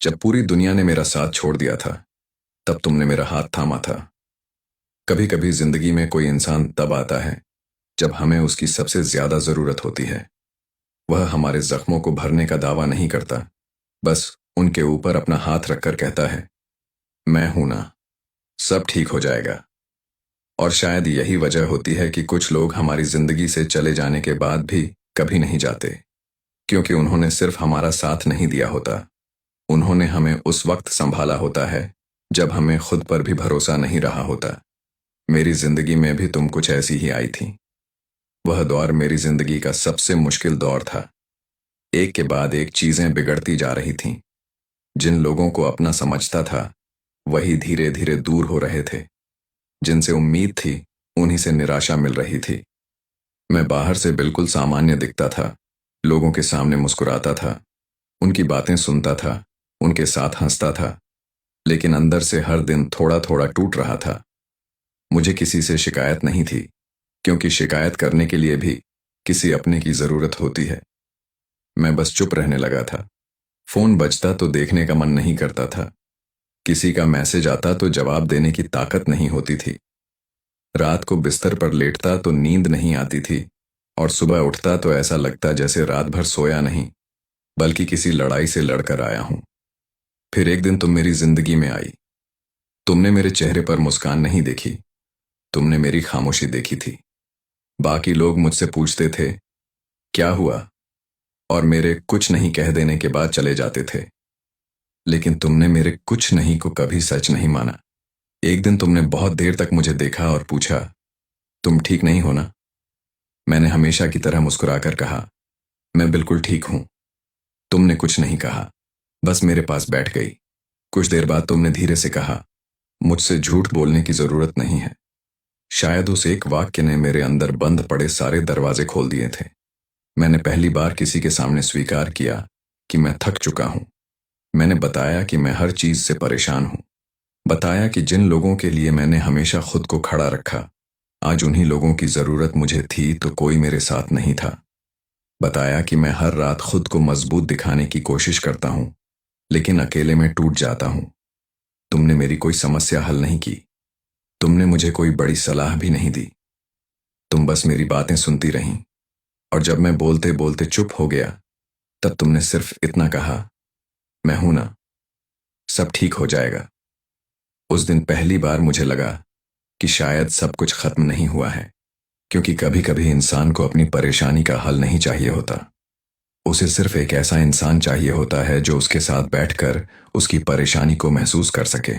जब पूरी दुनिया ने मेरा साथ छोड़ दिया था, तब तुमने मेरा हाथ थामा था। कभी कभी जिंदगी में कोई इंसान तब आता है जब हमें उसकी सबसे ज्यादा जरूरत होती है। वह हमारे जख्मों को भरने का दावा नहीं करता, बस उनके ऊपर अपना हाथ रखकर कहता है, मैं हूं ना, सब ठीक हो जाएगा। और शायद यही वजह होती है कि कुछ लोग हमारी जिंदगी से चले जाने के बाद भी कभी नहीं जाते, क्योंकि उन्होंने सिर्फ हमारा साथ नहीं दिया होता, उन्होंने हमें उस वक्त संभाला होता है जब हमें खुद पर भी भरोसा नहीं रहा होता। मेरी जिंदगी में भी तुम कुछ ऐसी ही आई थी। वह दौर मेरी जिंदगी का सबसे मुश्किल दौर था। एक के बाद एक चीजें बिगड़ती जा रही थीं। जिन लोगों को अपना समझता था, वही धीरे धीरे दूर हो रहे थे। जिनसे उम्मीद थी, उन्हीं से निराशा मिल रही थी। मैं बाहर से बिल्कुल सामान्य दिखता था, लोगों के सामने मुस्कुराता था, उनकी बातें सुनता था, उनके साथ हंसता था, लेकिन अंदर से हर दिन थोड़ा थोड़ा टूट रहा था। मुझे किसी से शिकायत नहीं थी, क्योंकि शिकायत करने के लिए भी किसी अपने की जरूरत होती है। मैं बस चुप रहने लगा था। फोन बजता तो देखने का मन नहीं करता था, किसी का मैसेज आता तो जवाब देने की ताकत नहीं होती थी। रात को बिस्तर पर लेटता तो नींद नहीं आती थी, और सुबह उठता तो ऐसा लगता जैसे रात भर सोया नहीं, बल्कि किसी लड़ाई से लड़कर आया हूं। फिर एक दिन तुम मेरी जिंदगी में आई। तुमने मेरे चेहरे पर मुस्कान नहीं देखी, तुमने मेरी खामोशी देखी थी। बाकी लोग मुझसे पूछते थे, क्या हुआ, और मेरे कुछ नहीं कह देने के बाद चले जाते थे। लेकिन तुमने मेरे कुछ नहीं को कभी सच नहीं माना। एक दिन तुमने बहुत देर तक मुझे देखा और पूछा, तुम ठीक नहीं हो ना? मैंने हमेशा की तरह मुस्कुराकर कहा, मैं बिल्कुल ठीक हूं। तुमने कुछ नहीं कहा, बस मेरे पास बैठ गई। कुछ देर बाद तुमने धीरे से कहा, मुझसे झूठ बोलने की जरूरत नहीं है। शायद उस एक वाक्य ने मेरे अंदर बंद पड़े सारे दरवाजे खोल दिए थे। मैंने पहली बार किसी के सामने स्वीकार किया कि मैं थक चुका हूं। मैंने बताया कि मैं हर चीज से परेशान हूं। बताया कि जिन लोगों के लिए मैंने हमेशा खुद को खड़ा रखा, आज उन्हीं लोगों की जरूरत मुझे थी तो कोई मेरे साथ नहीं था। बताया कि मैं हर रात खुद को मजबूत दिखाने की कोशिश करता हूं, लेकिन अकेले में टूट जाता हूं। तुमने मेरी कोई समस्या हल नहीं की, तुमने मुझे कोई बड़ी सलाह भी नहीं दी। तुम बस मेरी बातें सुनती रहीं, और जब मैं बोलते बोलते चुप हो गया, तब तुमने सिर्फ इतना कहा, मैं हूं ना, सब ठीक हो जाएगा। उस दिन पहली बार मुझे लगा कि शायद सब कुछ खत्म नहीं हुआ है, क्योंकि कभी कभी इंसान को अपनी परेशानी का हल नहीं चाहिए होता। उसे सिर्फ एक ऐसा इंसान चाहिए होता है जो उसके साथ बैठकर उसकी परेशानी को महसूस कर सके।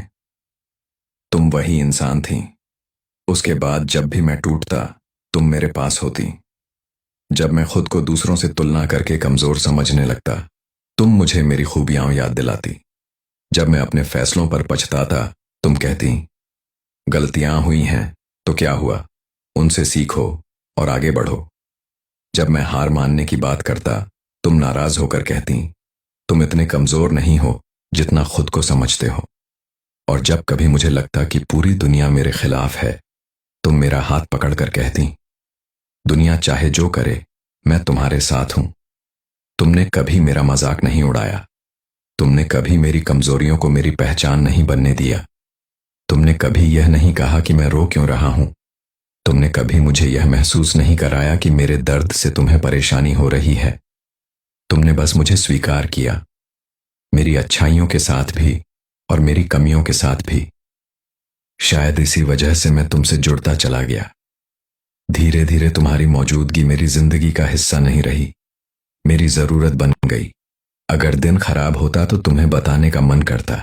तुम वही इंसान थी। उसके बाद जब भी मैं टूटता, तुम मेरे पास होती। जब मैं खुद को दूसरों से तुलना करके कमजोर समझने लगता, तुम मुझे मेरी खूबियां याद दिलाती। जब मैं अपने फैसलों पर पछताता, तुम कहती, गलतियां हुई हैं तो क्या हुआ, उनसे सीखो और आगे बढ़ो। जब मैं हार मानने की बात करता, तुम नाराज होकर कहती, तुम इतने कमजोर नहीं हो जितना खुद को समझते हो। और जब कभी मुझे लगता कि पूरी दुनिया मेरे खिलाफ है, तुम मेरा हाथ पकड़कर कहती, दुनिया चाहे जो करे, मैं तुम्हारे साथ हूं। तुमने कभी मेरा मजाक नहीं उड़ाया, तुमने कभी मेरी कमजोरियों को मेरी पहचान नहीं बनने दिया। तुमने कभी यह नहीं कहा कि मैं रो क्यों रहा हूं। तुमने कभी मुझे यह महसूस नहीं कराया कि मेरे दर्द से तुम्हें परेशानी हो रही है। तुमने बस मुझे स्वीकार किया, मेरी अच्छाइयों के साथ भी और मेरी कमियों के साथ भी। शायद इसी वजह से मैं तुमसे जुड़ता चला गया। धीरे धीरे तुम्हारी मौजूदगी मेरी जिंदगी का हिस्सा नहीं रही, मेरी जरूरत बन गई। अगर दिन खराब होता तो तुम्हें बताने का मन करता।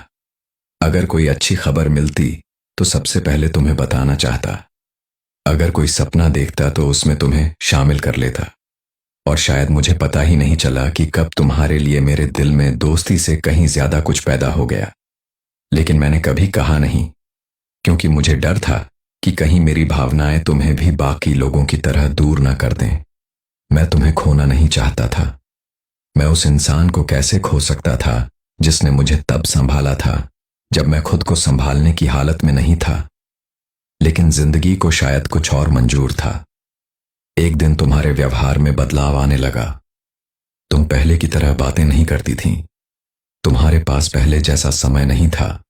अगर कोई अच्छी खबर मिलती तो सबसे पहले तुम्हें बताना चाहता। अगर कोई सपना देखता तो उसमें तुम्हें शामिल कर लेता। और शायद मुझे पता ही नहीं चला कि कब तुम्हारे लिए मेरे दिल में दोस्ती से कहीं ज्यादा कुछ पैदा हो गया। लेकिन मैंने कभी कहा नहीं, क्योंकि मुझे डर था कि कहीं मेरी भावनाएं तुम्हें भी बाकी लोगों की तरह दूर ना कर दें। मैं तुम्हें खोना नहीं चाहता था। मैं उस इंसान को कैसे खो सकता था जिसने मुझे तब संभाला था जब मैं खुद को संभालने की हालत में नहीं था। लेकिन जिंदगी को शायद कुछ और मंजूर था। एक दिन तुम्हारे व्यवहार में बदलाव आने लगा। तुम पहले की तरह बातें नहीं करती थीं। तुम्हारे पास पहले जैसा समय नहीं था।